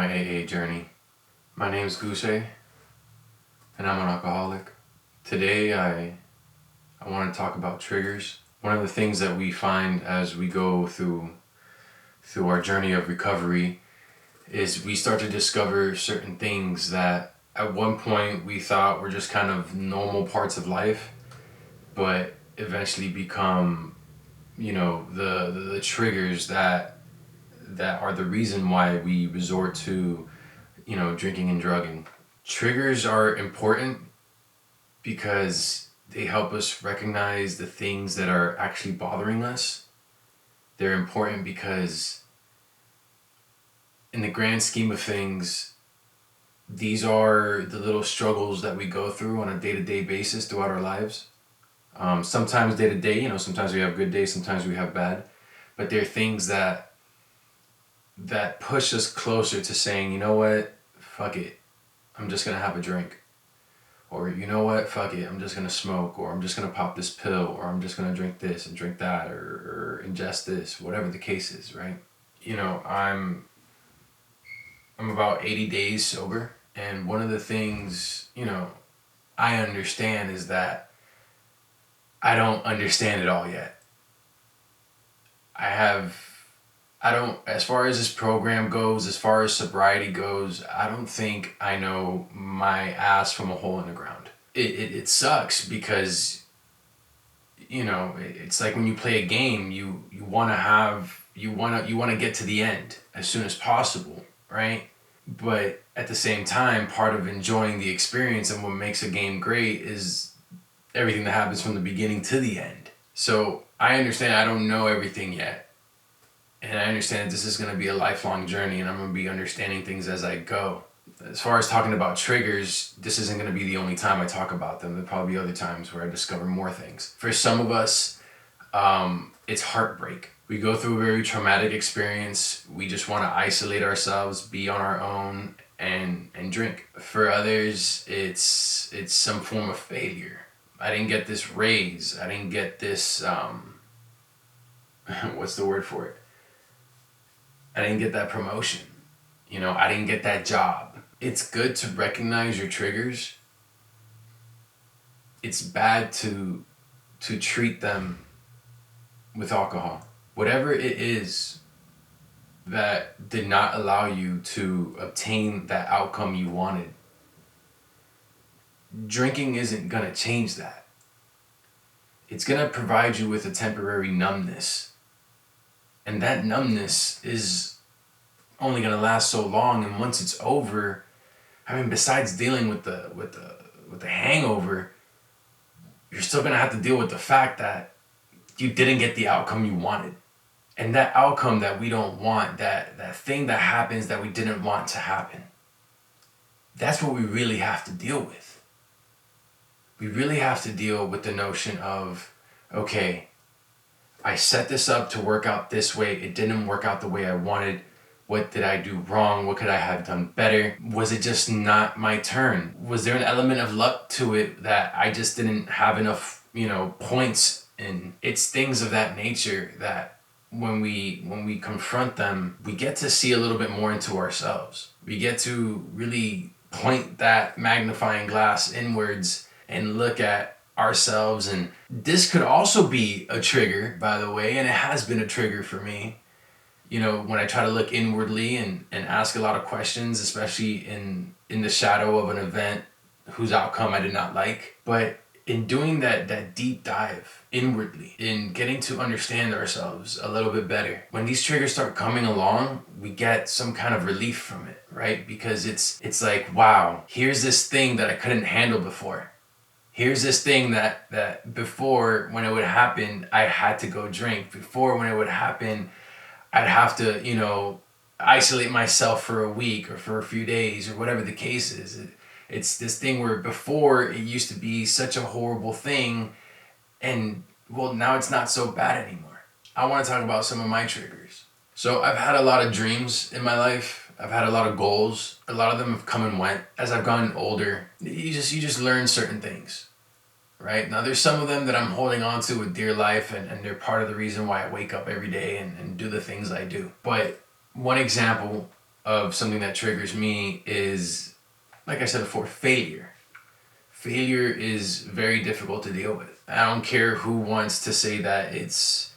my AA journey. My name's Guse, and I'm an alcoholic. Today I want to talk about triggers. One of the things that we find as we go through our journey of recovery is we start to discover certain things that at one point we thought were just kind of normal parts of life, but eventually become, the triggers that are the reason why we resort to, drinking and drugging. Triggers are important because they help us recognize the things that are actually bothering us. They're important because in the grand scheme of things, these are the little struggles that we go through on a day-to-day basis throughout our lives. Sometimes day-to-day, sometimes we have good days, sometimes we have bad, but they're things that push us closer to saying, you know what, fuck it, I'm just gonna have a drink. Or you know what, fuck it, I'm just gonna smoke, or I'm just gonna pop this pill, or I'm just gonna drink this and drink that, or ingest this, whatever the case is, right? I'm about 80 days sober, and one of the things, I understand is that I don't understand it all yet. As far as this program goes, as far as sobriety goes, I don't think I know my ass from a hole in the ground. It sucks because, it's like when you play a game, you want to get to the end as soon as possible, right? But at the same time, part of enjoying the experience and what makes a game great is everything that happens from the beginning to the end. So I understand I don't know everything yet. And I understand that this is going to be a lifelong journey, and I'm going to be understanding things as I go. As far as talking about triggers, this isn't going to be the only time I talk about them. There'll probably be other times where I discover more things. For some of us, it's heartbreak. We go through a very traumatic experience. We just want to isolate ourselves, be on our own, and drink. For others, it's some form of failure. I didn't get this raise. I didn't get this, what's the word for it? I didn't get that promotion. I didn't get that job. It's good to recognize your triggers. It's bad to treat them with alcohol. Whatever it is that did not allow you to obtain that outcome you wanted, drinking isn't gonna change that. It's gonna provide you with a temporary numbness. And that numbness is only gonna last so long, and once it's over, besides dealing with the hangover, you're still gonna have to deal with the fact that you didn't get the outcome you wanted. And that outcome that we don't want, that thing that happens that we didn't want to happen, that's what we really have to deal with. We really have to deal with the notion of, okay, I set this up to work out this way. It didn't work out the way I wanted. What did I do wrong? What could I have done better? Was it just not my turn? Was there an element of luck to it that I just didn't have enough, points in? It's things of that nature that when we confront them, we get to see a little bit more into ourselves. We get to really point that magnifying glass inwards and look at ourselves. And this could also be a trigger, by the way, and it has been a trigger for me. When I try to look inwardly and ask a lot of questions, especially in the shadow of an event whose outcome I did not like. But in doing that deep dive inwardly, in getting to understand ourselves a little bit better, when these triggers start coming along, we get some kind of relief from it, right? Because it's like, wow, here's this thing that I couldn't handle before. Here's this thing that before, when it would happen, I had to go drink. Before, when it would happen, I'd have to, isolate myself for a week or for a few days or whatever the case is. It's this thing where before it used to be such a horrible thing, and well, now it's not so bad anymore. I want to talk about some of my triggers. So I've had a lot of dreams in my life. I've had a lot of goals. A lot of them have come and went. As I've gotten older, you just learn certain things, right? Now there's some of them that I'm holding on to with dear life, and they're part of the reason why I wake up every day and do the things I do. But one example of something that triggers me is, like I said before, failure. Failure is very difficult to deal with. I don't care who wants to say that it's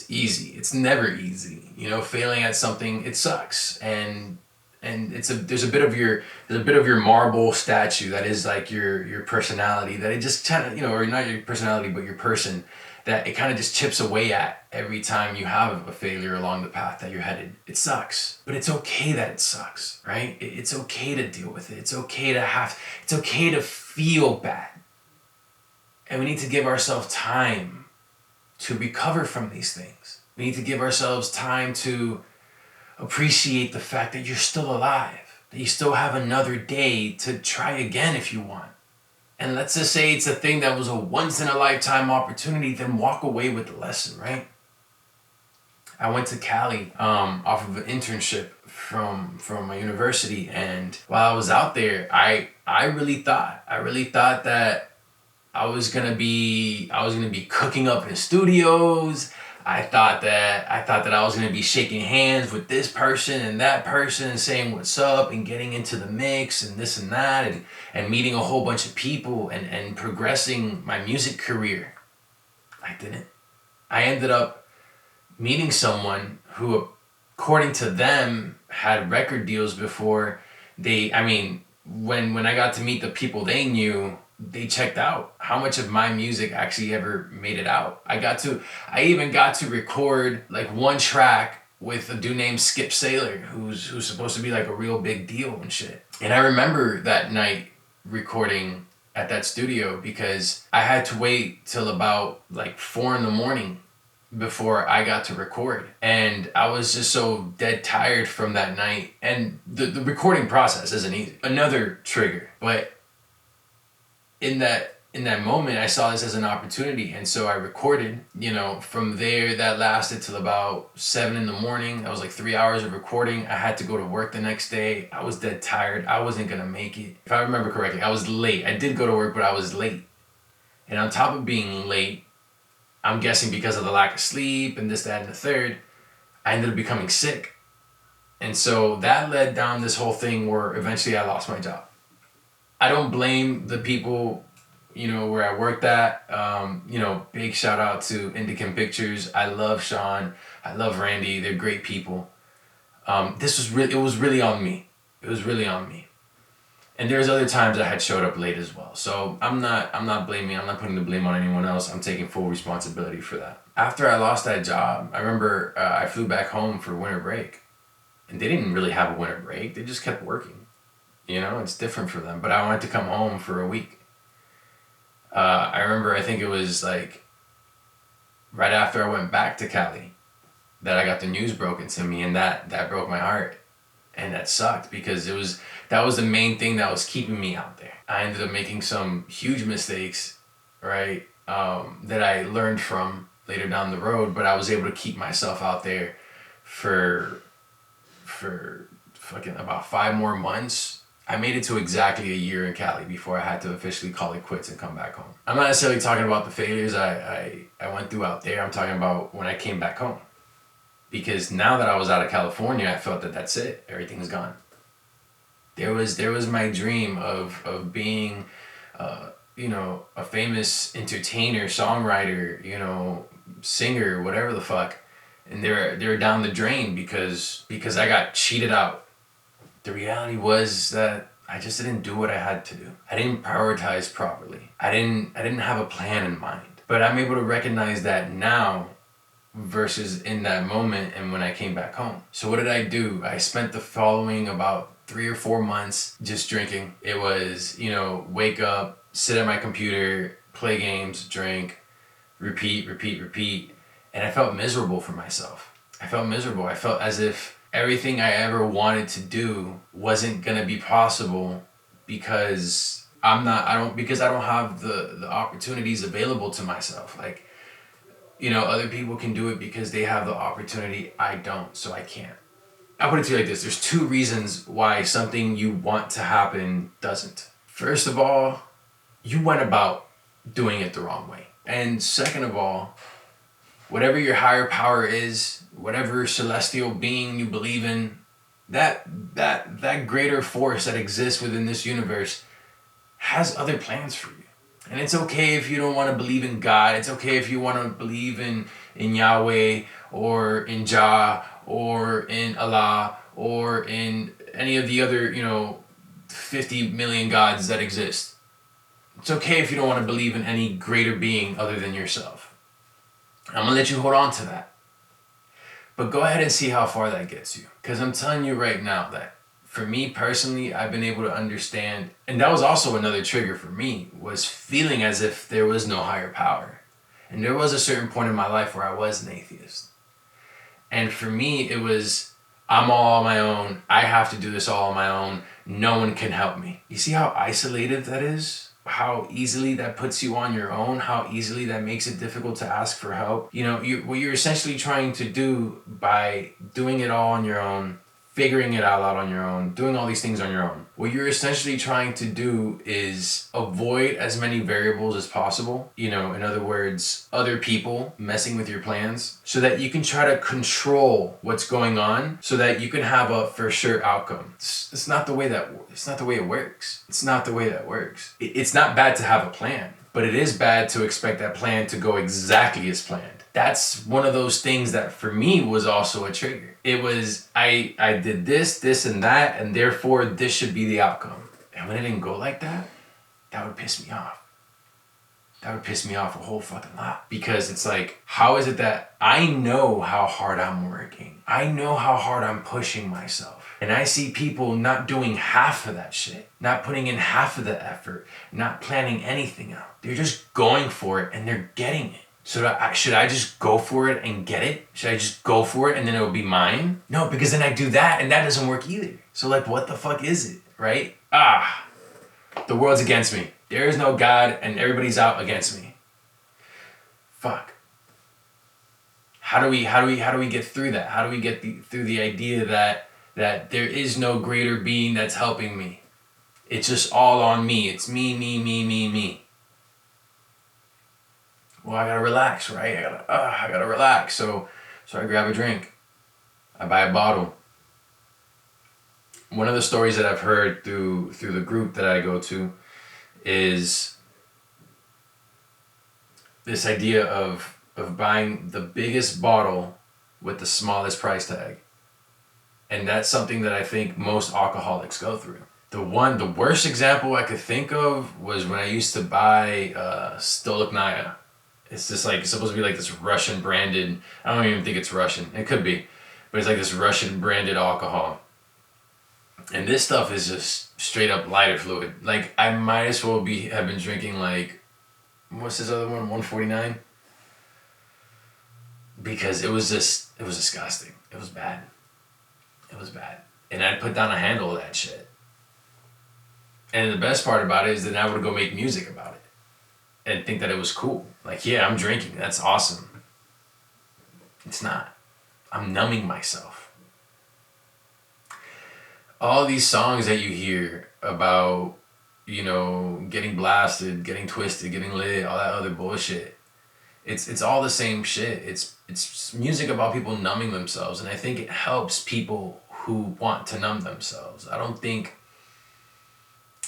easy. It's never easy. You know, failing at something, it sucks. And there's a bit of your marble statue that is like your personality, that it just kind of, you know, or not your personality but your person, that it kind of just chips away at every time you have a failure along the path that you're headed. It sucks, but it's okay that it sucks, right? It's okay to deal with it. It's okay to feel bad. And we need to give ourselves time to recover from these things. We need to give ourselves time to appreciate the fact that you're still alive, that you still have another day to try again if you want. And let's just say it's a thing that was a once in a lifetime opportunity, then walk away with the lesson, right? I went to Cali off of an internship from my university, and while I was out there, I really thought that I was gonna be cooking up in studios. I thought that I was gonna be shaking hands with this person and that person and saying what's up and getting into the mix and this and that, and meeting a whole bunch of people and progressing my music career. I didn't. I ended up meeting someone who, according to them, had record deals before when I got to meet the people they knew, they checked out how much of my music actually ever made it out. I even got to record like one track with a dude named Skip Saylor, who's supposed to be like a real big deal and shit. And I remember that night recording at that studio because I had to wait till about like 4 a.m. before I got to record. And I was just so dead tired from that night. And the recording process isn't easy. Another trigger. But in that moment, I saw this as an opportunity, and so I recorded. You know, from there, that lasted till about 7 a.m. That was like 3 hours of recording. I had to go to work the next day. I was dead tired. I wasn't gonna make it. If I remember correctly, I was late. I did go to work, but I was late. And on top of being late, I'm guessing because of the lack of sleep and this, that, and the third, I ended up becoming sick. And so that led down this whole thing where eventually I lost my job. I don't blame the people, you know, where I worked at. Big shout out to Indican Pictures. I love Sean. I love Randy. They're great people. It was really on me. It was really on me. And there's other times I had showed up late as well. So I'm not blaming. I'm not putting the blame on anyone else. I'm taking full responsibility for that. After I lost that job, I remember I flew back home for winter break. And they didn't really have a winter break. They just kept working. You know, it's different for them. But I wanted to come home for a week. I remember, I think it was like right after I went back to Cali that I got the news broken to me, and that broke my heart. And that sucked because that was the main thing that was keeping me out there. I ended up making some huge mistakes, right, that I learned from later down the road, but I was able to keep myself out there for fucking about 5 more months. I made it to exactly a year in Cali before I had to officially call it quits and come back home. I'm not necessarily talking about the failures I went through out there. I'm talking about when I came back home. Because now that I was out of California, I felt that that's it. Everything's gone. There was my dream of being, a famous entertainer, songwriter, singer, whatever the fuck. And they're down the drain because I got cheated out. The reality was that I just didn't do what I had to do. I didn't prioritize properly. I didn't have a plan in mind. But I'm able to recognize that now versus in that moment and when I came back home. So what did I do? I spent the following about 3 or 4 months just drinking. It was, wake up, sit at my computer, play games, drink, repeat. And I felt miserable for myself. I felt miserable. I felt as if everything I ever wanted to do wasn't gonna be possible because I don't have the opportunities available to myself. Like, other people can do it because they have the opportunity. I don't, so I can't. I'll put it to you like this. There's 2 reasons why something you want to happen doesn't. First of all, you went about doing it the wrong way. And second of all, whatever your higher power is, whatever celestial being you believe in, that greater force that exists within this universe has other plans for you. And it's okay if you don't want to believe in God. It's okay if you want to believe in Yahweh or in Jah or in Allah or in any of the other, 50 million gods that exist. It's okay if you don't want to believe in any greater being other than yourself. I'm going to let you hold on to that. But go ahead and see how far that gets you. Because I'm telling you right now that for me personally, I've been able to understand, and that was also another trigger for me, was feeling as if there was no higher power. And there was a certain point in my life where I was an atheist. And for me, it was, I'm all on my own. I have to do this all on my own. No one can help me. You see how isolated that is? How easily that puts you on your own? How easily that makes it difficult to ask for help? What you're essentially trying to do by doing it all on your own, figuring it all out on your own, doing all these things on your own. What you're essentially trying to do is avoid as many variables as possible. In other words, other people messing with your plans so that you can try to control what's going on so that you can have a for sure outcome. It's not the way it works. It's not the way that works. It's not bad to have a plan, but it is bad to expect that plan to go exactly as planned. That's one of those things that for me was also a trigger. It was, I did this, and that, and therefore this should be the outcome. And when it didn't go like that, that would piss me off. That would piss me off a whole fucking lot. Because it's like, how is it that I know how hard I'm working? I know how hard I'm pushing myself. And I see people not doing half of that shit. Not putting in half of the effort. Not planning anything out. They're just going for it and they're getting it. So should I just go for it and get it? Should I just go for it and then it'll be mine? No, because then I do that and that doesn't work either. So what the fuck is it, right? The world's against me. There is no God and everybody's out against me. Fuck. How do we get through that? How do we get through the idea that there is no greater being that's helping me? It's just all on me. It's me. Well, I gotta relax, right? I gotta relax. So I grab a drink. I buy a bottle. One of the stories that I've heard through the group that I go to is this idea of buying the biggest bottle with the smallest price tag. And that's something that I think most alcoholics go through. The worst example I could think of was when I used to buy Stolichnaya. It's just it's supposed to be this Russian branded, I don't even think it's Russian, it could be, but it's this Russian branded alcohol. And this stuff is just straight up lighter fluid. I might as well have been drinking what's this other one, 149? Because it was disgusting. It was bad. And I'd put down a handle of that shit. And the best part about it is that I would go make music about it. And think that it was cool. Yeah, I'm drinking. That's awesome. It's not. I'm numbing myself. All these songs that you hear about, getting blasted, getting twisted, getting lit, all that other bullshit. It's all the same shit. It's music about people numbing themselves, and I think it helps people who want to numb themselves. I don't think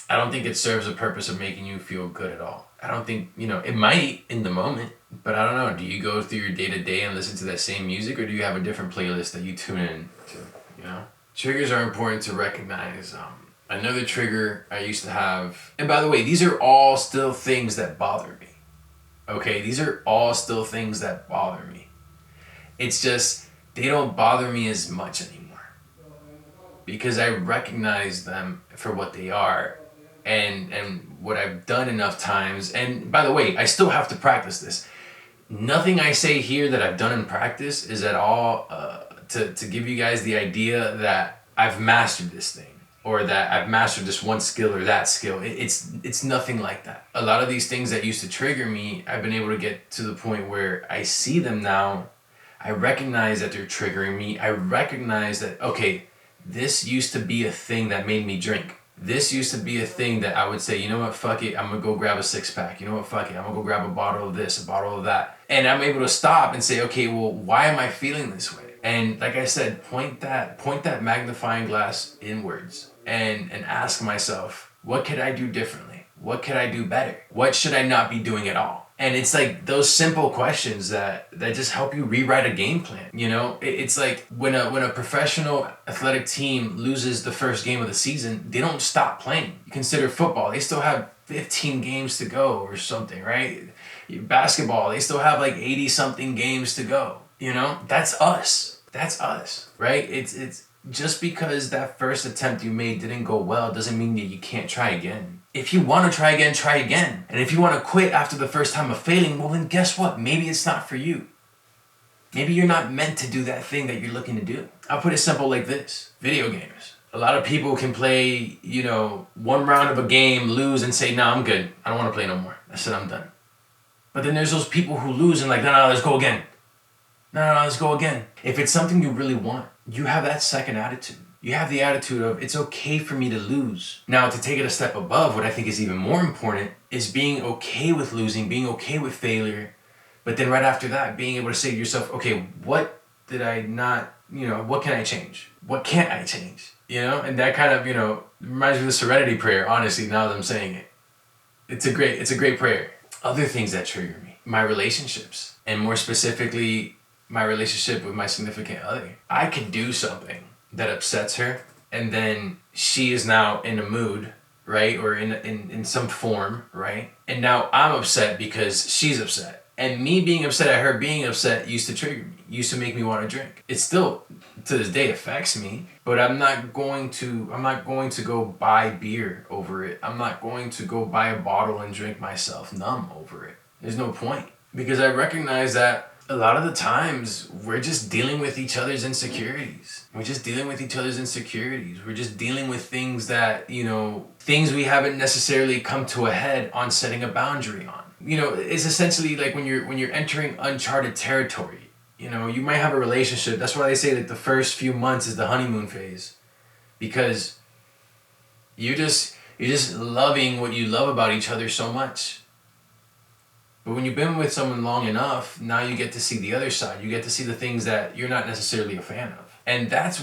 it serves a purpose of making you feel good at all. I don't think, it might in the moment, but I don't know. Do you go through your day-to-day and listen to that same music, or do you have a different playlist that you tune in to, Triggers are important to recognize. Another trigger I used to have, and by the way, these are all still things that bother me. Okay, these are all still things that bother me. It's just, they don't bother me as much anymore. Because I recognize them for what they are. And what I've done enough times, and by the way, I still have to practice this. Nothing I say here that I've done in practice is at all to give you guys the idea that I've mastered this thing, or that I've mastered this one skill or that skill. It's nothing like that. A lot of these things that used to trigger me, I've been able to get to the point where I see them now. I recognize that they're triggering me. I recognize that, okay, this used to be a thing that made me drink. This used to be a thing that I would say, you know what, fuck it, I'm going to go grab a 6-pack. You know what, fuck it, I'm going to go grab a bottle of this, a bottle of that. And I'm able to stop and say, okay, well, why am I feeling this way? And like I said, point that magnifying glass inwards and ask myself, what could I do differently? What could I do better? What should I not be doing at all? And it's like those simple questions that just help you rewrite a game plan. You know, it's like when a professional athletic team loses the first game of the season, they don't stop playing. You consider football, they still have 15 games to go or something, right? Basketball, they still have like 80 something games to go. You know, that's us. That's us, right? It's just because that first attempt you made didn't go well doesn't mean that you can't try again. If you want to try again, try again. And if you want to quit after the first time of failing, well then guess what? Maybe it's not for you. Maybe you're not meant to do that thing that you're looking to do. I'll put it simple like this. Video games. A lot of people can play, you know, one round of a game, lose and say, no, I'm good. I don't want to play no more. I said I'm done. But then there's those people who lose and like, no, let's go again. No, let's go again. If it's something you really want, you have that second attitude. You have the attitude of, it's okay for me to lose. Now, to take it a step above, what I think is even more important is being okay with losing, being okay with failure. But then right after that, being able to say to yourself, okay, what did I not, you know, what can I change? What can't I change? You know, and that kind of, you know, reminds me of the Serenity Prayer, honestly, now that I'm saying it. It's a great prayer. Other things that trigger me, my relationships, and more specifically, my relationship with my significant other. I could do something that upsets her, and then she is now in a mood, right? Or in some form, right? And now I'm upset because she's upset. And me being upset at her being upset used to trigger me, used to make me want to drink. It still, to this day, affects me, but I'm not going to go buy beer over it. I'm not going to go buy a bottle and drink myself numb over it. There's no point. Because I recognize that a lot of the times we're just dealing with each other's insecurities. We're just dealing with each other's insecurities. We're just dealing with things that, you know, things we haven't necessarily come to a head on setting a boundary on. You know, it's essentially like when you're entering uncharted territory. You know, you might have a relationship. That's why they say that the first few months is the honeymoon phase. Because you're just loving what you love about each other so much. But when you've been with someone long enough, now you get to see the other side. You get to see the things that you're not necessarily a fan of. And that's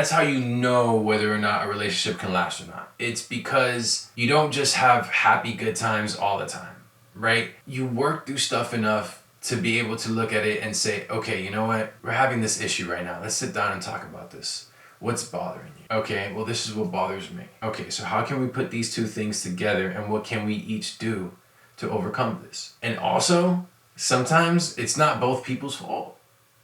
how you know whether or not a relationship can last or not. It's because you don't just have happy, good times all the time, right? You work through stuff enough to be able to look at it and say, okay, you know what? We're having this issue right now. Let's sit down and talk about this. What's bothering you? Okay, well, this is what bothers me. Okay, so how can we put these two things together and what can we each do to overcome this? And also, sometimes it's not both people's fault.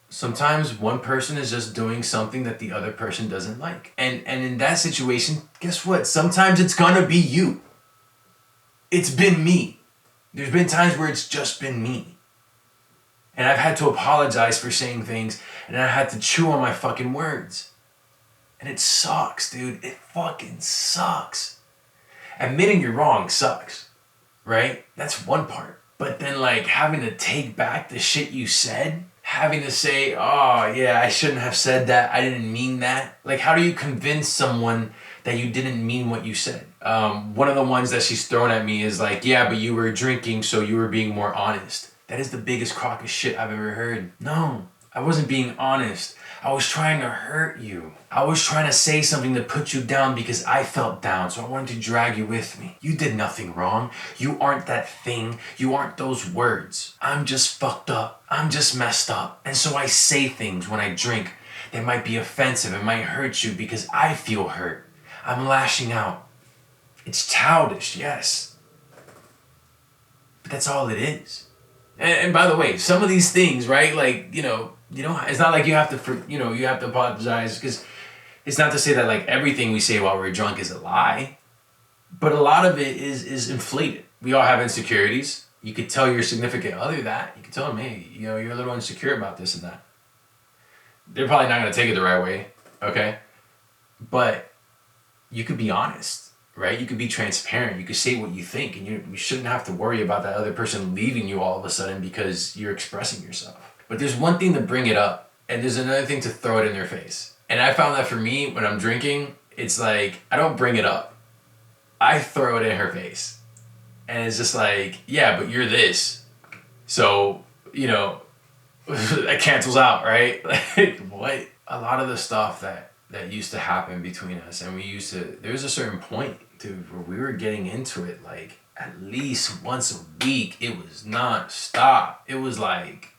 Sometimes one person is just doing something that the other person doesn't like. And in that situation, guess what? Sometimes it's gonna be you. It's been me. There's been times where it's just been me. And I've had to apologize for saying things and I had to chew on my fucking words. And it sucks, dude. It fucking sucks. Admitting you're wrong sucks, right? That's one part. But then like having to take back the shit you said, having to say, oh yeah, I shouldn't have said that. I didn't mean that. Like how do you convince someone that you didn't mean what you said? One of the ones that she's thrown at me is like, yeah, but you were drinking, so you were being more honest. That is the biggest crock of shit I've ever heard. No, I wasn't being honest. I was trying to hurt you. I was trying to say something to put you down because I felt down, so I wanted to drag you with me. You did nothing wrong. You aren't that thing. You aren't those words. I'm just fucked up. I'm just messed up. And so I say things when I drink that might be offensive. It might hurt you because I feel hurt. I'm lashing out. It's childish, yes. But that's all it is. And by the way, some of these things, right, like, you know, it's not like you have to apologize, because it's not to say that like everything we say while we're drunk is a lie, but a lot of it is inflated. We all have insecurities. You could tell your significant other that. You could tell them, hey, you know, you're a little insecure about this and that. They're probably not going to take it the right way, okay? But you could be honest, right? You could be transparent. You could say what you think, and you shouldn't have to worry about that other person leaving you all of a sudden because you're expressing yourself. But there's one thing to bring it up, and there's another thing to throw it in their face. And I found that for me, when I'm drinking, it's like, I don't bring it up. I throw it in her face. And it's just like, yeah, but you're this. So, you know, that cancels out, right? Like, what? A lot of the stuff that used to happen between us, and there was a certain point, dude, where we were getting into it like at least once a week. It was non-stop. It was like,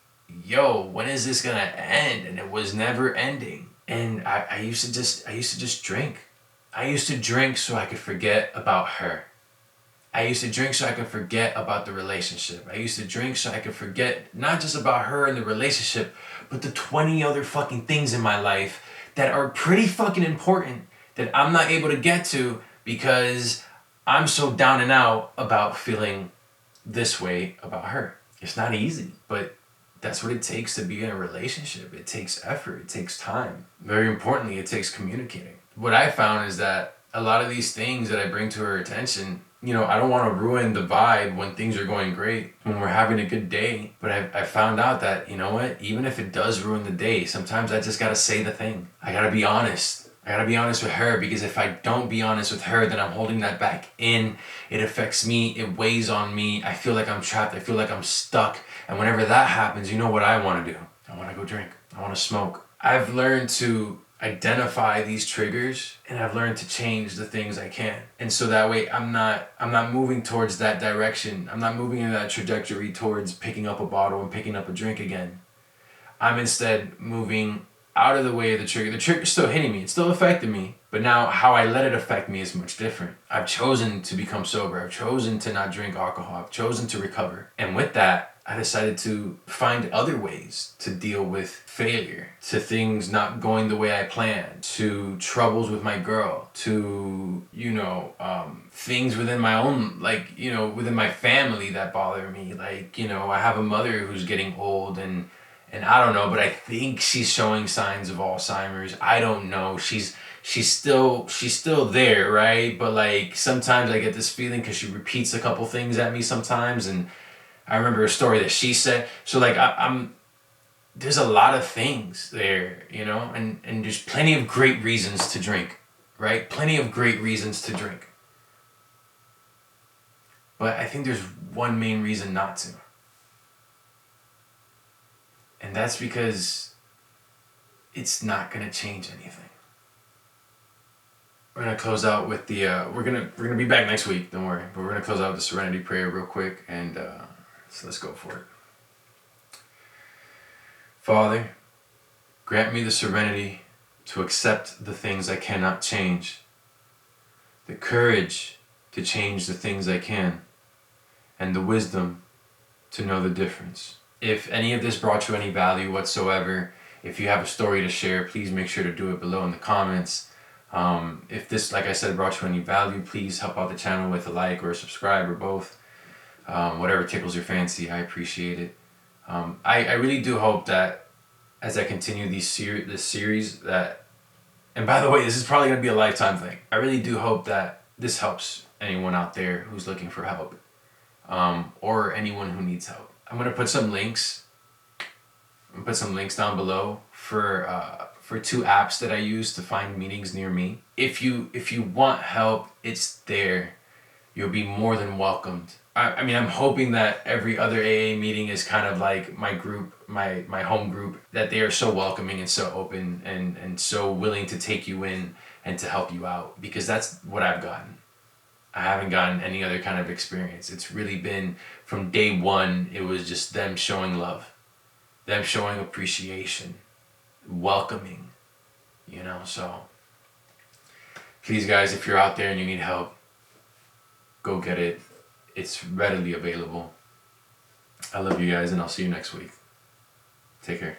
yo, when is this gonna end? And it was never ending. And I used to just drink. I used to drink so I could forget about her. I used to drink so I could forget about the relationship. I used to drink so I could forget not just about her and the relationship, but the 20 other fucking things in my life that are pretty fucking important that I'm not able to get to because I'm so down and out about feeling this way about her. It's not easy, but that's what it takes to be in a relationship. It takes effort, it takes time. Very importantly, it takes communicating. What I found is that a lot of these things that I bring to her attention, I don't want to ruin the vibe when things are going great, when we're having a good day. But I found out that, you know what, even if it does ruin the day, sometimes I just got to say the thing. I got to be honest. I got to be honest with her, because if I don't be honest with her, then I'm holding that back in. It affects me. It weighs on me. I feel like I'm trapped. I feel like I'm stuck. And whenever that happens, you know what I want to do? I want to go drink. I want to smoke. I've learned to identify these triggers, and I've learned to change the things I can. And so that way I'm not moving towards that direction. I'm not moving in that trajectory towards picking up a bottle and picking up a drink again. I'm instead moving out of the way of the trigger. The trigger's still hitting me. It's still affecting me. But now how I let it affect me is much different. I've chosen to become sober. I've chosen to not drink alcohol. I've chosen to recover. And with that, I decided to find other ways to deal with failure, to things not going the way I planned, to troubles with my girl, to, things within my own, within my family that bother me. I have a mother who's getting old, and I don't know, but I think she's showing signs of Alzheimer's. I don't know. She's still there, right? But sometimes I get this feeling because she repeats a couple things at me sometimes, and I remember a story that she said. So I'm there's a lot of things there, and there's plenty of great reasons to drink, right? Plenty of great reasons to drink. But I think there's one main reason not to. And that's because it's not going to change anything. We're going to close out with the we're going to be back next week, don't worry. But we're going to close out with the Serenity Prayer real quick, and so let's go for it. Father, grant me the serenity to accept the things I cannot change, the courage to change the things I can, and the wisdom to know the difference. If any of this brought you any value whatsoever, if you have a story to share, please make sure to do it below in the comments. If this, like I said, brought you any value, please help out the channel with a like or a subscribe or both. Whatever tickles your fancy, I appreciate it. I really do hope that as I continue this series that, and by the way, this is probably going to be a lifetime thing. I really do hope that this helps anyone out there who's looking for help, or anyone who needs help. I'm going to put some links. Down below for 2 apps that I use to find meetings near me. If you want help, it's there. You'll be more than welcomed. I mean, I'm hoping that every other AA meeting is kind of like my group, my home group, that they are so welcoming and so open and so willing to take you in and to help you out, because that's what I've gotten. I haven't gotten any other kind of experience. It's really been, from day one, it was just them showing love, them showing appreciation, welcoming, so please guys, if you're out there and you need help, go get it. It's readily available. I love you guys, and I'll see you next week. Take care.